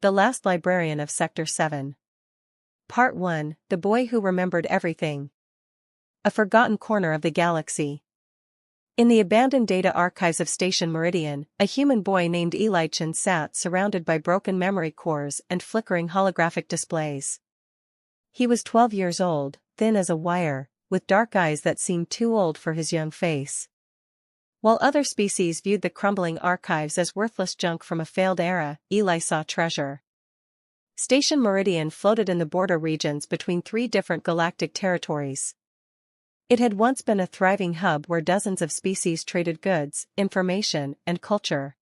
the last librarian of Sector 7. Part 1, The Boy Who Remembered Everything. A forgotten corner of the galaxy. In the abandoned data archives of Station Meridian, a human boy named Eli Chen sat surrounded by broken memory cores and flickering holographic displays. He was 12 years old, thin as a wire, with dark eyes that seemed too old for his young face. While other species viewed the crumbling archives as worthless junk from a failed era, Eli saw treasure. Station Meridian floated in the border regions between 3 different galactic territories. It had once been a thriving hub where dozens of species traded goods, information, and culture.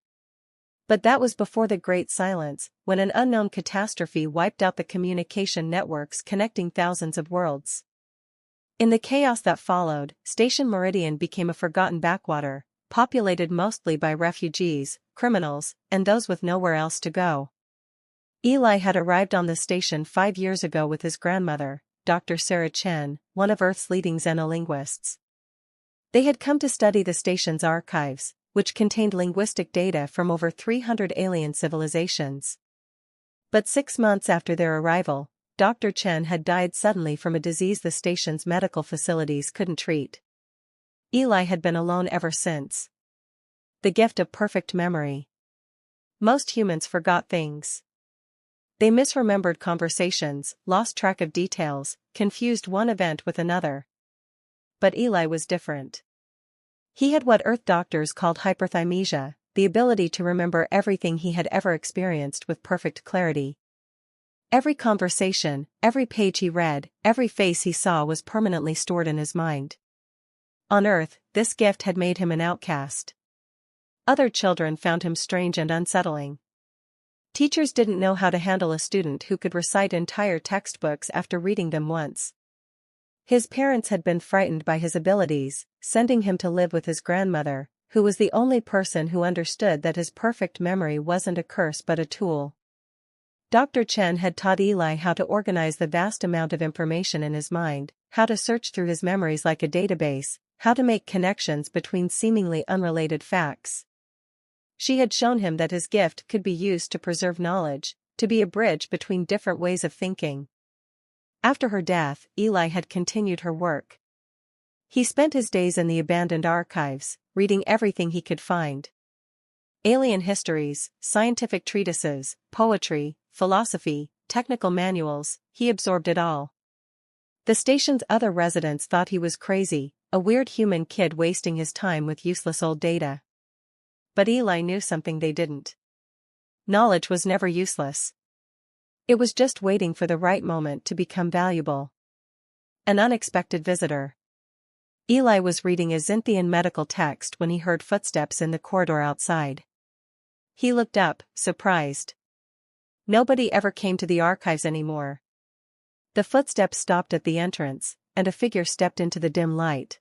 But that was before the Great Silence, when an unknown catastrophe wiped out the communication networks connecting thousands of worlds. In the chaos that followed, Station Meridian became a forgotten backwater, populated mostly by refugees, criminals, and those with nowhere else to go. Eli had arrived on the station 5 years ago with his grandmother, Dr. Sarah Chen, one of Earth's leading xenolinguists. They had come to study the station's archives, which contained linguistic data from over 300 alien civilizations. But 6 months after their arrival, Dr. Chen had died suddenly from a disease the station's medical facilities couldn't treat. Eli had been alone ever since. The gift of perfect memory. Most humans forgot things. They misremembered conversations, lost track of details, confused one event with another. But Eli was different. He had what Earth doctors called hyperthymesia, the ability to remember everything he had ever experienced with perfect clarity. Every conversation, every page he read, every face he saw was permanently stored in his mind. On Earth, this gift had made him an outcast. Other children found him strange and unsettling. Teachers didn't know how to handle a student who could recite entire textbooks after reading them once. His parents had been frightened by his abilities, sending him to live with his grandmother, who was the only person who understood that his perfect memory wasn't a curse but a tool. Dr. Chen had taught Eli how to organize the vast amount of information in his mind, how to search through his memories like a database, how to make connections between seemingly unrelated facts. She had shown him that his gift could be used to preserve knowledge, to be a bridge between different ways of thinking. After her death, Eli had continued her work. He spent his days in the abandoned archives, reading everything he could find. Alien histories, scientific treatises, poetry, philosophy, technical manuals, he absorbed it all. The station's other residents thought he was crazy, a weird human kid wasting his time with useless old data. But Eli knew something they didn't. Knowledge was never useless. It was just waiting for the right moment to become valuable. An unexpected visitor. Eli was reading a Xinthian medical text when he heard footsteps in the corridor outside. He looked up, surprised. Nobody ever came to the archives anymore. The footsteps stopped at the entrance, and a figure stepped into the dim light.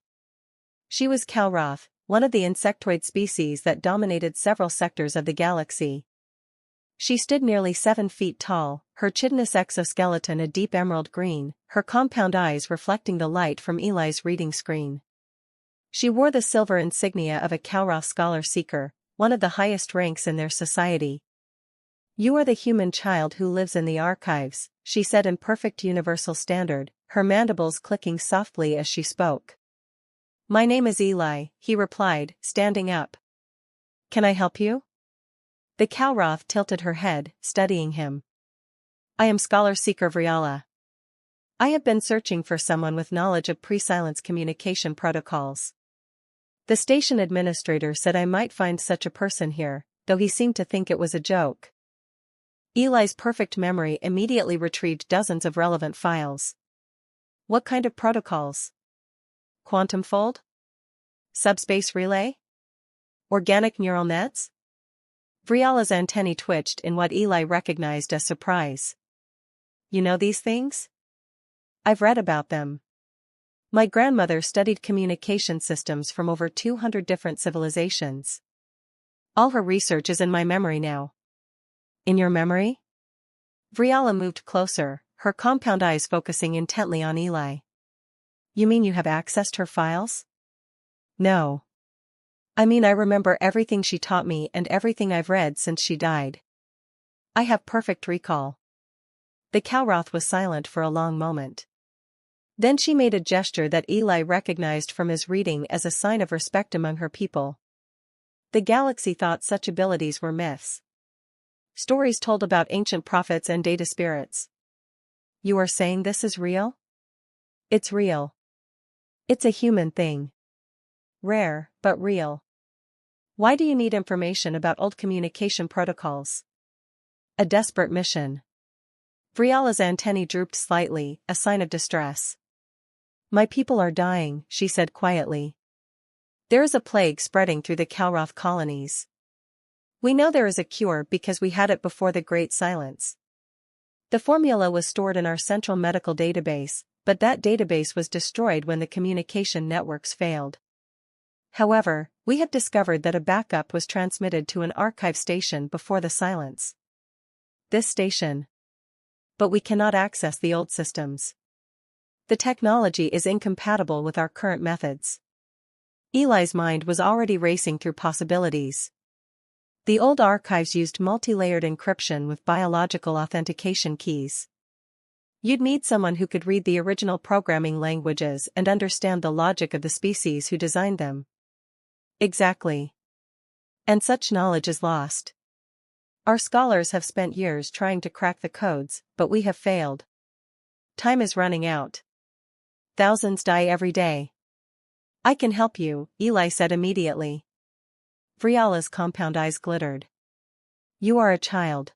She was Calroth, one of the insectoid species that dominated several sectors of the galaxy. She stood nearly 7 feet tall, her chitinous exoskeleton a deep emerald green, her compound eyes reflecting the light from Eli's reading screen. She wore the silver insignia of a Calroth scholar seeker, one of the highest ranks in their society. "You are the human child who lives in the archives," she said in perfect universal standard, her mandibles clicking softly as she spoke. "My name is Eli," he replied, standing up. "Can I help you?" The Calroth tilted her head, studying him. "I am scholar-seeker Vriala. I have been searching for someone with knowledge of pre-silence communication protocols. The station administrator said I might find such a person here, though he seemed to think it was a joke." Eli's perfect memory immediately retrieved dozens of relevant files. What kind of protocols? Quantum fold? Subspace relay? Organic neural nets? Vriala's antennae twitched in what Eli recognized as surprise. "You know these things?" "I've read about them. My grandmother studied communication systems from over 200 different civilizations. All her research is in my memory now." "In your memory?" Vriala moved closer, her compound eyes focusing intently on Eli. "You mean you have accessed her files?" "No. I mean I remember everything she taught me and everything I've read since she died." I have perfect recall. The Calroth was silent for a long moment. Then she made a gesture that Eli recognized from his reading as a sign of respect among her people. The galaxy thought such abilities were myths. Stories told about ancient prophets and data spirits. You are saying this is real? It's real. It's a human thing. Rare, but real. Why do you need information about old communication protocols? A desperate mission. Vriala's antennae drooped slightly, a sign of distress. My people are dying, she said quietly. There is a plague spreading through the Calroth colonies. We know there is a cure because we had it before the Great Silence. The formula was stored in our central medical database, but that database was destroyed when the communication networks failed. However, we have discovered that a backup was transmitted to an archive station before the silence. This station. But we cannot access the old systems. The technology is incompatible with our current methods. Eli's mind was already racing through possibilities. The old archives used multi-layered encryption with biological authentication keys. You'd need someone who could read the original programming languages and understand the logic of the species who designed them. Exactly. And such knowledge is lost. Our scholars have spent years trying to crack the codes, but we have failed. Time is running out. Thousands die every day. I can help you, Eli said immediately. Vriala's compound eyes glittered. You are a child.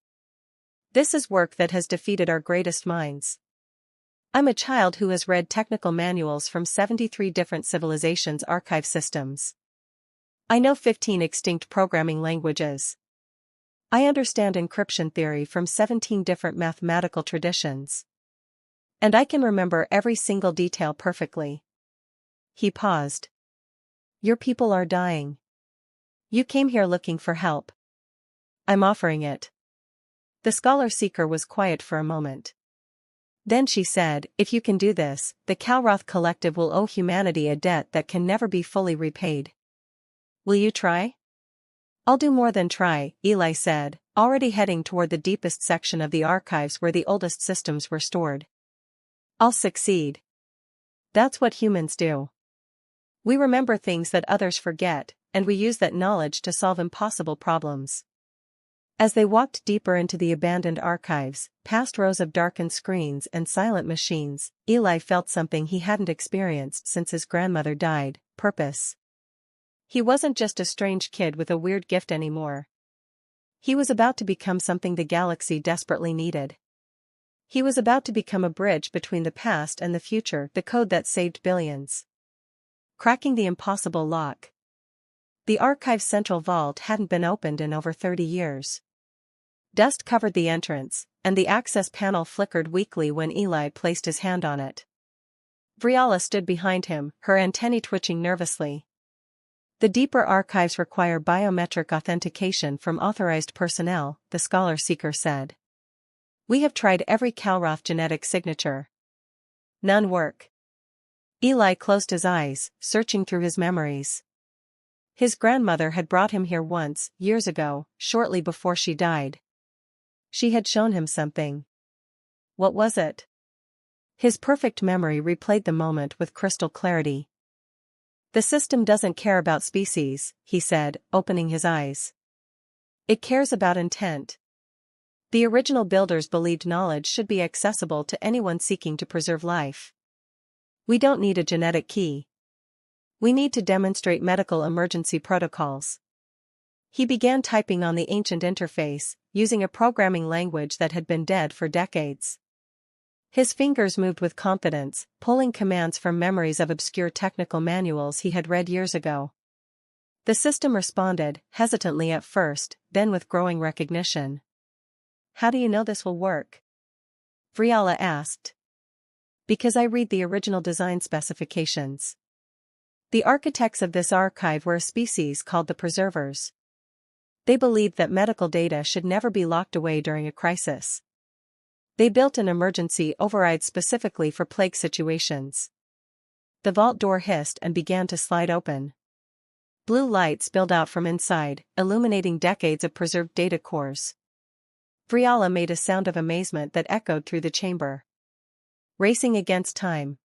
This is work that has defeated our greatest minds. I'm a child who has read technical manuals from 73 different civilizations' archive systems. I know 15 extinct programming languages. I understand encryption theory from 17 different mathematical traditions. And I can remember every single detail perfectly. He paused. Your people are dying. You came here looking for help. I'm offering it. The scholar-seeker was quiet for a moment. Then she said, if you can do this, the Calroth Collective will owe humanity a debt that can never be fully repaid. Will you try? I'll do more than try, Eli said, already heading toward the deepest section of the archives where the oldest systems were stored. I'll succeed. That's what humans do. We remember things that others forget, and we use that knowledge to solve impossible problems. As they walked deeper into the abandoned archives, past rows of darkened screens and silent machines, Eli felt something he hadn't experienced since his grandmother died: purpose. He wasn't just a strange kid with a weird gift anymore. He was about to become something the galaxy desperately needed. He was about to become a bridge between the past and the future, the code that saved billions. Cracking the impossible lock. The archive's central vault hadn't been opened in over 30 years. Dust covered the entrance, and the access panel flickered weakly when Eli placed his hand on it. Vriala stood behind him, her antennae twitching nervously. The deeper archives require biometric authentication from authorized personnel, the scholar-seeker said. We have tried every Calroth genetic signature. None work. Eli closed his eyes, searching through his memories. His grandmother had brought him here once, years ago, shortly before she died. She had shown him something. What was it? His perfect memory replayed the moment with crystal clarity. The system doesn't care about species, he said, opening his eyes. It cares about intent. The original builders believed knowledge should be accessible to anyone seeking to preserve life. We don't need a genetic key. We need to demonstrate medical emergency protocols. He began typing on the ancient interface, using a programming language that had been dead for decades. His fingers moved with confidence, pulling commands from memories of obscure technical manuals he had read years ago. The system responded, hesitantly at first, then with growing recognition. How do you know this will work? Vriala asked. Because I read the original design specifications. The architects of this archive were a species called the Preservers. They believed that medical data should never be locked away during a crisis. They built an emergency override specifically for plague situations. The vault door hissed and began to slide open. Blue light spilled out from inside, illuminating decades of preserved data cores. Vriala made a sound of amazement that echoed through the chamber. Racing against time.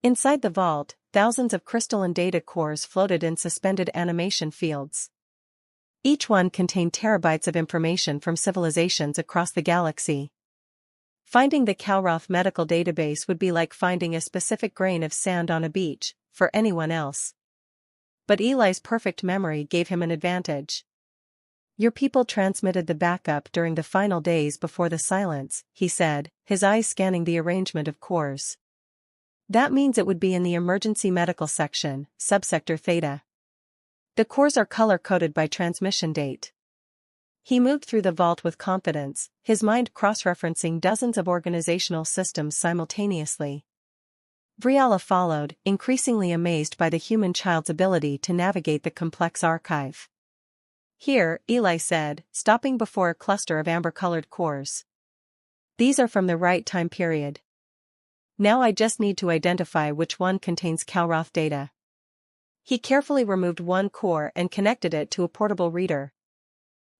Inside the vault, thousands of crystalline data cores floated in suspended animation fields. Each one contained terabytes of information from civilizations across the galaxy. Finding the Kalroth medical database would be like finding a specific grain of sand on a beach, for anyone else. But Eli's perfect memory gave him an advantage. Your people transmitted the backup during the final days before the silence, he said, his eyes scanning the arrangement of cores. That means it would be in the emergency medical section, subsector Theta. The cores are color-coded by transmission date. He moved through the vault with confidence, his mind cross-referencing dozens of organizational systems simultaneously. Vriala followed, increasingly amazed by the human child's ability to navigate the complex archive. Here, Eli said, stopping before a cluster of amber-colored cores. These are from the right time period. Now I just need to identify which one contains Kalroth data. He carefully removed one core and connected it to a portable reader.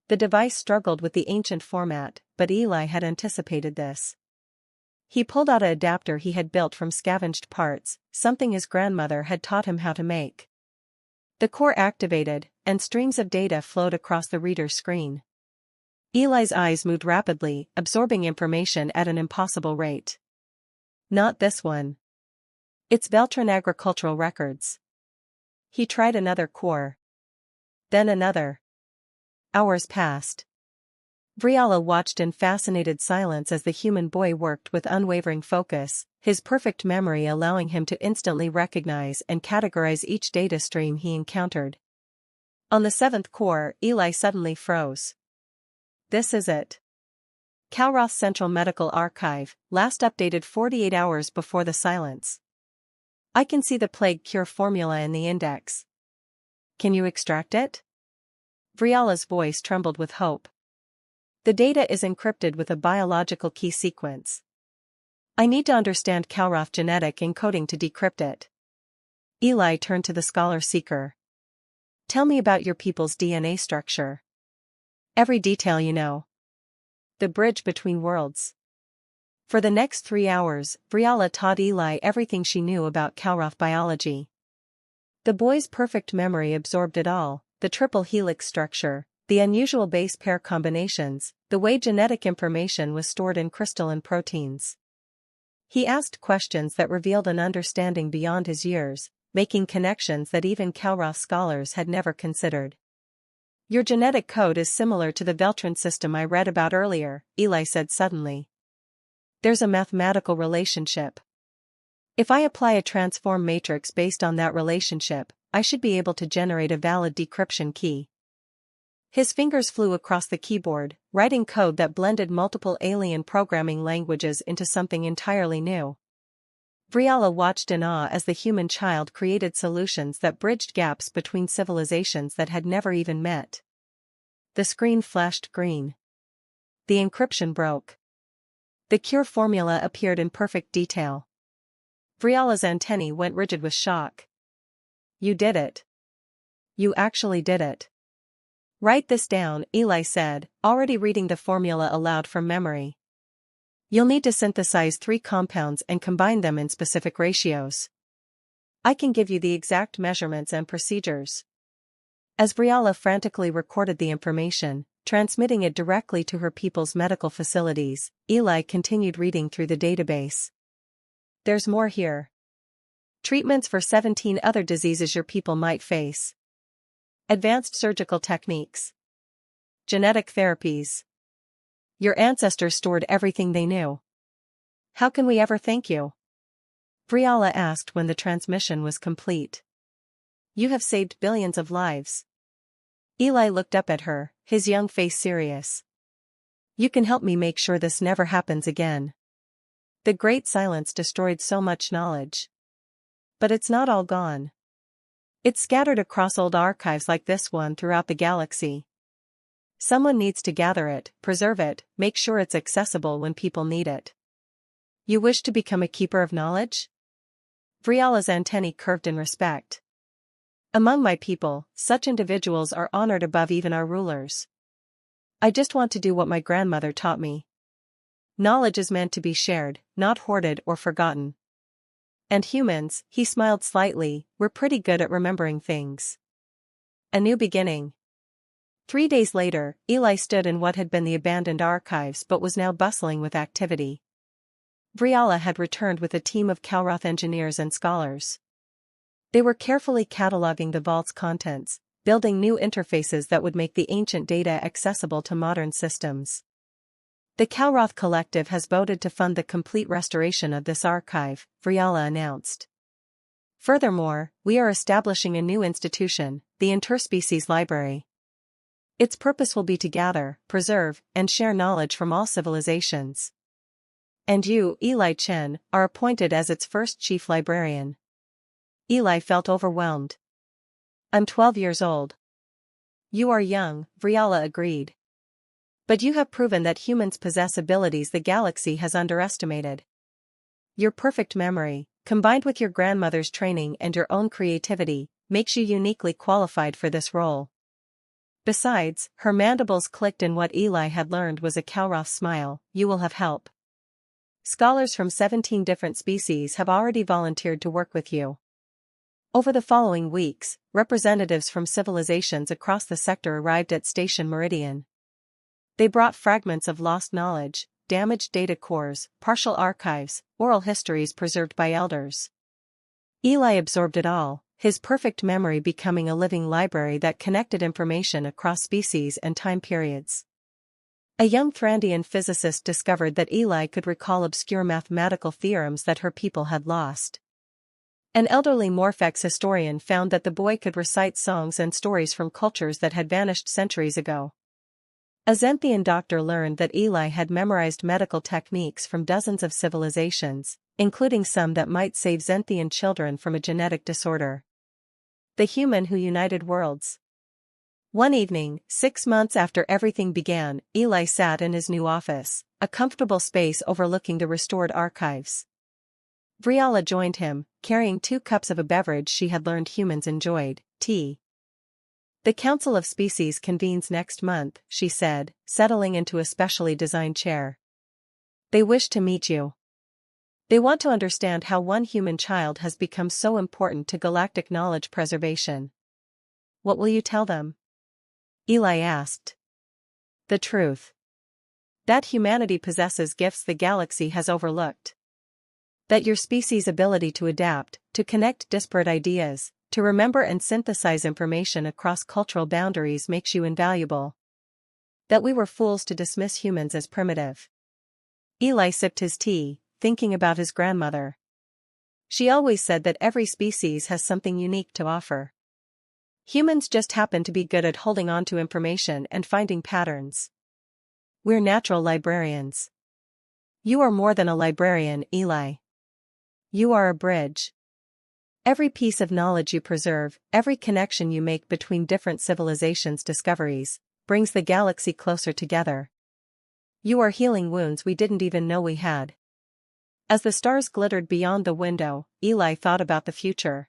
The device struggled with the ancient format, but Eli had anticipated this. He pulled out an adapter he had built from scavenged parts, something his grandmother had taught him how to make. The core activated, and streams of data flowed across the reader's screen. Eli's eyes moved rapidly, absorbing information at an impossible rate. Not this one. It's Beltran agricultural records. He tried another core. Then another. Hours passed. Vriala watched in fascinated silence as the human boy worked with unwavering focus, his perfect memory allowing him to instantly recognize and categorize each data stream he encountered. On the seventh core, Eli suddenly froze. This is it. Kalroth Central Medical Archive, last updated 48 hours before the silence. I can see the plague cure formula in the index. Can you extract it? Vriala's voice trembled with hope. The data is encrypted with a biological key sequence. I need to understand Kalroth genetic encoding to decrypt it. Eli turned to the scholar-seeker. Tell me about your people's DNA structure. Every detail you know. The bridge between worlds. For the next 3 hours, Vriala taught Eli everything she knew about Kalroth biology. The boy's perfect memory absorbed it all, the triple helix structure, the unusual base pair combinations, the way genetic information was stored in crystalline proteins. He asked questions that revealed an understanding beyond his years, making connections that even Kalroth scholars had never considered. Your genetic code is similar to the Beltran system I read about earlier, Eli said suddenly. There's a mathematical relationship. If I apply a transform matrix based on that relationship, I should be able to generate a valid decryption key. His fingers flew across the keyboard, writing code that blended multiple alien programming languages into something entirely new. Vriala watched in awe as the human child created solutions that bridged gaps between civilizations that had never even met. The screen flashed green. The encryption broke. The cure formula appeared in perfect detail. Vriala's antennae went rigid with shock. You did it. You actually did it. Write this down, Eli said, already reading the formula aloud from memory. You'll need to synthesize 3 compounds and combine them in specific ratios. I can give you the exact measurements and procedures. As Vriala frantically recorded the information, transmitting it directly to her people's medical facilities, Eli continued reading through the database. There's more here. Treatments for 17 other diseases your people might face. Advanced surgical techniques. Genetic therapies. Your ancestors stored everything they knew. How can we ever thank you? Vriala asked when the transmission was complete. You have saved billions of lives. Eli looked up at her, his young face serious. You can help me make sure this never happens again. The Great Silence destroyed so much knowledge. But it's not all gone. It's scattered across old archives like this one throughout the galaxy. Someone needs to gather it, preserve it, make sure it's accessible when people need it. You wish to become a keeper of knowledge? Vriala's antennae curved in respect. Among my people, such individuals are honored above even our rulers. I just want to do what my grandmother taught me. Knowledge is meant to be shared, not hoarded or forgotten. And humans, he smiled slightly, we're pretty good at remembering things. A new beginning. 3 days later, Eli stood in what had been the abandoned archives but was now bustling with activity. Vriala had returned with a team of Kalroth engineers and scholars. They were carefully cataloging the vault's contents, building new interfaces that would make the ancient data accessible to modern systems. The Kalroth Collective has voted to fund the complete restoration of this archive, Vriala announced. Furthermore, we are establishing a new institution, the Interspecies Library. Its purpose will be to gather, preserve, and share knowledge from all civilizations. And you, Eli Chen, are appointed as its first chief librarian. Eli felt overwhelmed. I'm 12 years old. You are young, Vriala agreed. But you have proven that humans possess abilities the galaxy has underestimated. Your perfect memory, combined with your grandmother's training and your own creativity, makes you uniquely qualified for this role. Besides, her mandibles clicked and what Eli had learned was a Kalroth smile, you will have help. Scholars from 17 different species have already volunteered to work with you. Over the following weeks, representatives from civilizations across the sector arrived at Station Meridian. They brought fragments of lost knowledge, damaged data cores, partial archives, oral histories preserved by elders. Eli absorbed it all, his perfect memory becoming a living library that connected information across species and time periods. A young Thrandian physicist discovered that Eli could recall obscure mathematical theorems that her people had lost. An elderly Morphex historian found that the boy could recite songs and stories from cultures that had vanished centuries ago. A Xenthian doctor learned that Eli had memorized medical techniques from dozens of civilizations, including some that might save Xenthian children from a genetic disorder. The human who united worlds. One evening, 6 months after everything began, Eli sat in his new office, a comfortable space overlooking the restored archives. Vriala joined him, carrying 2 cups of a beverage she had learned humans enjoyed, tea. The Council of Species convenes next month, she said, settling into a specially designed chair. They wish to meet you. They want to understand how one human child has become so important to galactic knowledge preservation. What will you tell them? Eli asked. The truth. That humanity possesses gifts the galaxy has overlooked. That your species' ability to adapt, to connect disparate ideas, to remember and synthesize information across cultural boundaries makes you invaluable. That we were fools to dismiss humans as primitive. Eli sipped his tea, thinking about his grandmother. She always said that every species has something unique to offer. Humans just happen to be good at holding on to information and finding patterns. We're natural librarians. You are more than a librarian, Eli. You are a bridge. Every piece of knowledge you preserve, every connection you make between different civilizations' discoveries, brings the galaxy closer together. You are healing wounds we didn't even know we had. As the stars glittered beyond the window, Eli thought about the future.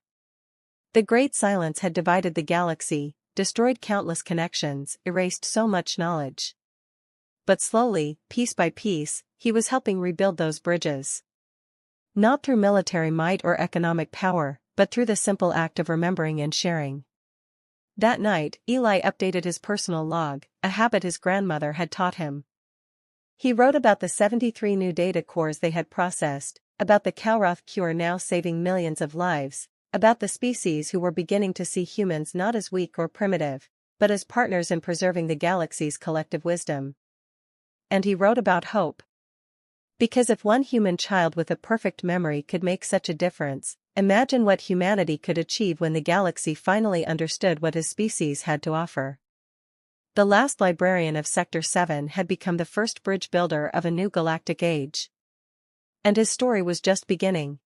The Great Silence had divided the galaxy, destroyed countless connections, erased so much knowledge. But slowly, piece by piece, he was helping rebuild those bridges. Not through military might or economic power, but through the simple act of remembering and sharing. That night, Eli updated his personal log, a habit his grandmother had taught him. He wrote about the 73 new data cores they had processed, about the Kalroth cure now saving millions of lives, about the species who were beginning to see humans not as weak or primitive, but as partners in preserving the galaxy's collective wisdom. And he wrote about hope. Because if one human child with a perfect memory could make such a difference, imagine what humanity could achieve when the galaxy finally understood what his species had to offer. The last librarian of Sector 7 had become the first bridge builder of a new galactic age. And his story was just beginning.